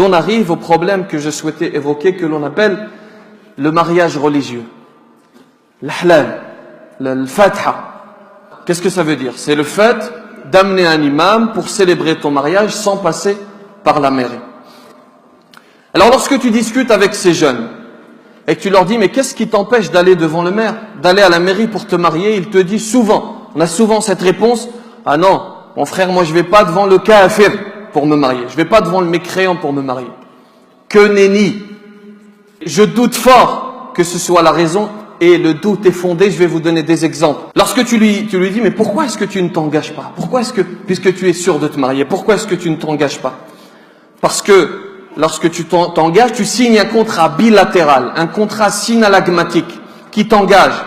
L'on arrive au problème que je souhaitais évoquer, que l'on appelle le mariage religieux. L'halal, le fatha. Qu'est-ce que ça veut dire? C'est le fait d'amener un imam pour célébrer ton mariage sans passer par la mairie. Alors lorsque tu discutes avec ces jeunes et que tu leur dis mais qu'est-ce qui t'empêche d'aller devant le maire, d'aller à la mairie pour te marier, il te dit souvent, on a souvent cette réponse, ah non, mon frère, moi je vais pas devant le kafir pour me marier, je vais pas devant le mécréant pour me marier. Que nenni. Je doute fort que ce soit la raison et le doute est fondé, je vais vous donner des exemples. Lorsque tu lui dis mais pourquoi est-ce que tu ne t'engages pas? Pourquoi est-ce que, puisque tu es sûr de te marier, pourquoi est-ce que tu ne t'engages pas? Parce que lorsque tu t'engages, tu signes un contrat bilatéral, un contrat synalagmatique qui t'engage.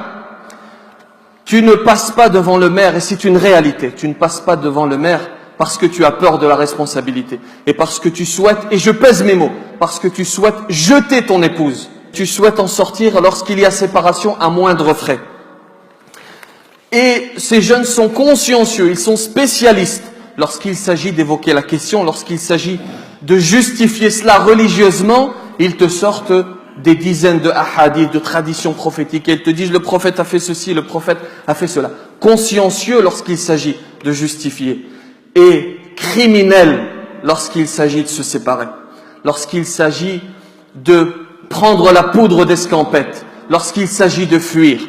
Tu ne passes pas devant le maire, et c'est une réalité, tu ne passes pas devant le maire parce que tu as peur de la responsabilité, et parce que tu souhaites, et je pèse mes mots, parce que tu souhaites jeter ton épouse. Tu souhaites en sortir lorsqu'il y a séparation à moindre frais. Et ces jeunes sont consciencieux, ils sont spécialistes lorsqu'il s'agit d'évoquer la question, lorsqu'il s'agit de justifier cela religieusement, ils te sortent des dizaines de hadiths, de traditions prophétiques, et ils te disent le prophète a fait ceci, le prophète a fait cela. Consciencieux lorsqu'il s'agit de justifier, et criminel lorsqu'il s'agit de se séparer, lorsqu'il s'agit de prendre la poudre d'escampette, lorsqu'il s'agit de fuir.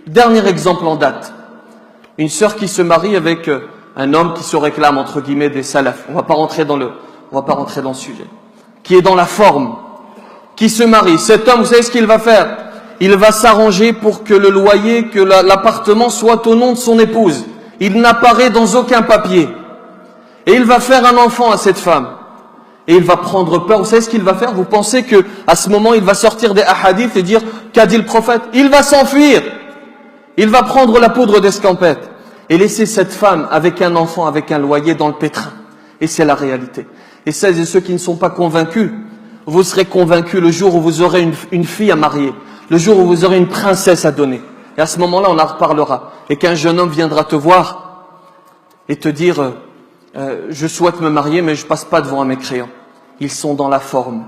Dernier exemple en date, une sœur qui se marie avec un homme qui se réclame entre guillemets des salafs. On va pas rentrer dans le sujet. Qui est dans la forme, qui se marie. Cet homme, vous savez ce qu'il va faire? Il va s'arranger pour que le loyer, que l'appartement soit au nom de son épouse. Il n'apparaît dans aucun papier. Et il va faire un enfant à cette femme. Et il va prendre peur. Vous savez ce qu'il va faire? Vous pensez que à ce moment, il va sortir des hadiths et dire qu'a dit le prophète? Il va s'enfuir. Il va prendre la poudre d'escampette et laisser cette femme avec un enfant, avec un loyer dans le pétrin. Et c'est la réalité. Et celles et ceux qui ne sont pas convaincus, vous serez convaincus le jour où vous aurez une fille à marier, le jour où vous aurez une princesse à donner. Et à ce moment-là, on en reparlera. Et qu'un jeune homme viendra te voir et te dire je souhaite me marier, mais je passe pas devant un mécréant. Ils sont dans la forme.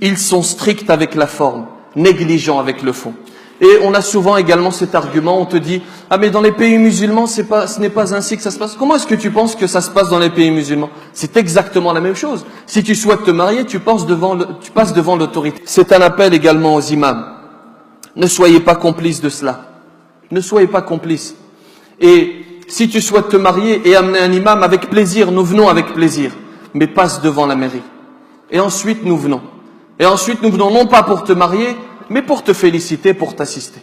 Ils sont stricts avec la forme, négligents avec le fond. Et on a souvent également cet argument, on te dit « Ah mais dans les pays musulmans, ce n'est pas ainsi que ça se passe. » Comment est-ce que tu penses que ça se passe dans les pays musulmans? C'est exactement la même chose. Si tu souhaites te marier, tu passes devant l'autorité. C'est un appel également aux imams. Ne soyez pas complices de cela. Ne soyez pas complices. Et si tu souhaites te marier et amener un imam, avec plaisir, nous venons avec plaisir. Mais passe devant la mairie. Et ensuite nous venons. Et ensuite nous venons non pas pour te marier, mais pour te féliciter, pour t'assister.